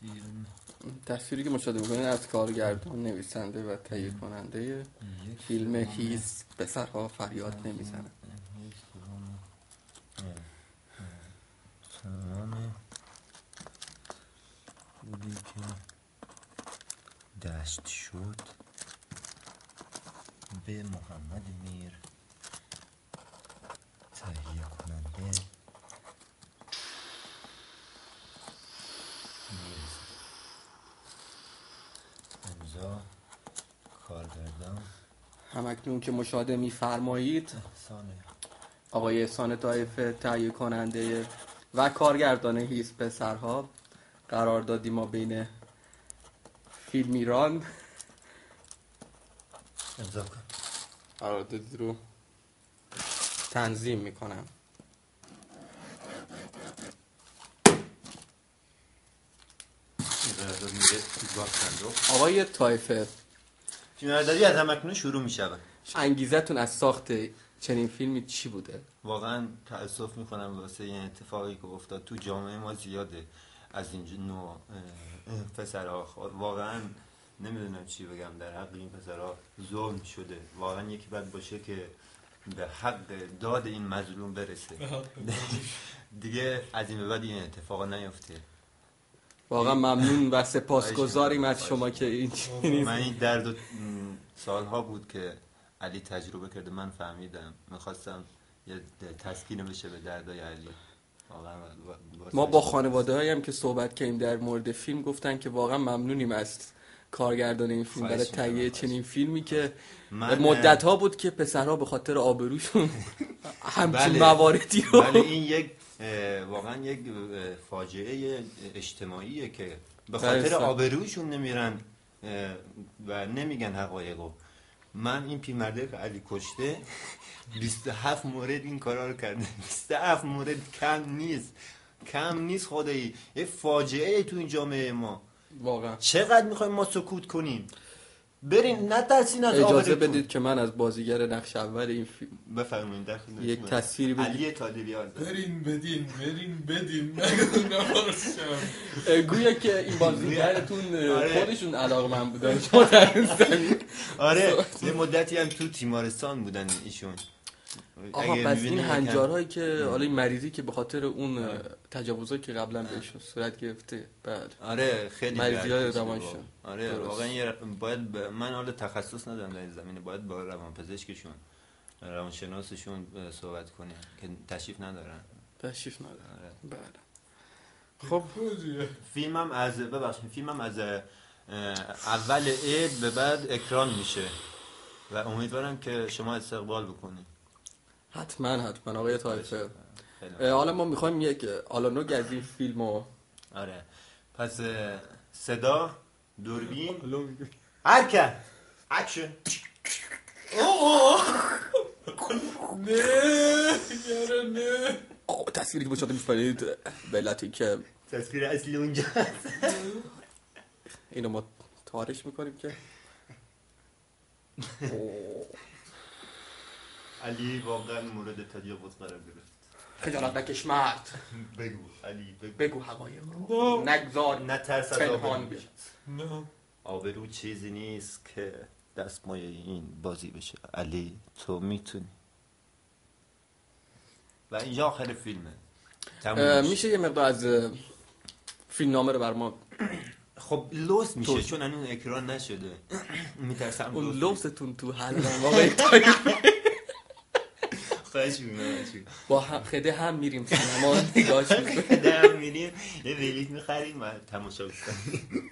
فیلم تصویری که مشاهده می‌کنید از کارگردان، نویسنده و تهیه کننده فیلم هیس پسرها فریاد نمیزنن. تمام پولی که دست شد به محمد میر تهیه کننده میرسه. امضا کارگردان همکنون که مشاهده می‌فرمایید آقای احسان طایفه تهیه کننده و کارگردان هیس پسرها، قراردادی ما بین فیلم ایران امضا کن. قراردادی رو تنظیم میکنم. آقای طایفه، فیلمبرداری از همکنون شروع می شود. انگیزتون از ساخت چنین فیلمی چی بوده؟ واقعا تأسف میکنم واسه این اتفاقی که افتاد تو جامعه ما. زیاده از این نوع پسرها. واقعا نمیدونم چی بگم در حق این پسرها. ظلم شده. واقعا یکی باید باشه که به حق داد این مظلوم برسه. دیگه از این به بعد این اتفاقا نیفته. واقعا ممنون و سپاسگزاریم از شما که این من این درد سالها بود که علی تجربه کرده، من فهمیدم. میخواستم یه تسکین بشه به دردای علی. ما با خانواده‌هایی هم که صحبت کردیم در مورد فیلم گفتن که واقعا ممنونیم از کارگردان این فیلم برای تهیه چنین فیلمی که مدت‌ها بود که پسرها به خاطر آبروشون همچین مواردی رو بله این یک واقعا یک فاجعه اجتماعیه که به خاطر آبروشون نمیرن و نمیگن حقایقو. من این پیرمرده که علی کشته 27 مورد این کارا رو کرده. 27 مورد کم نیست خدایی. یه فاجعه تو این جامعه ما. واقعا چقدر میخوایم ما سکوت کنیم؟ برین نترسین از اجازه بدید که من از بازیگر نقش اول این فیلم بفرمایید یک تصویری بدید. علی طالبی برین بدین گویا که این بازیگرتون خودشون علاقه‌مند بودن شما در این زمین. آره یه مدتی هم تو تیمارستان بودن ایشون. آها پس این هنجارهایی که حالا این مریضی که به خاطر اون تجاوزایی که قبلا بهشون صورت گرفته. بله آره خیلی مریضی‌های روانشون. آره واقعا باید من حالا تخصص ندارم در این زمینه. باید با روانپزشکشون روانشناسشون صحبت کنیم که تشریف ندارن. بله. خب فیلمم از اول عید به بعد اکران میشه و امیدوارم که شما استقبال بکنید. حتما آقای طایفه. حالا ما میخوایم یک آلانوگ از این فیلمو. آره پس صدا دوربین حرکت اکشن. نه تصویری که مشاهده می‌فرمایید به علتی که تصویر اصلی اونجا اینو ما تاریش میکنیم که علی واقعا مورد تجاوز قرار گرفت. خجالت نکش مرد. بگو علی بگو حقایق رو نگذار نترس از پنهان بشه. نه آبرو چیزی نیست که دستمایه این بازی بشه. علی تو میتونی. و اینجا آخر فیلمه. میشه یه مقدار از فیلم نامه رو بر ما خب لوس میشه چون اون اکران نشده. میترسم اون لوستون تو حلم آقای طایفه. خواهش میکنم با خده هم میریم سینما نگاهش میکنیم. خده هم میریم یه ویلیت میخریم و تماشا میکنیم.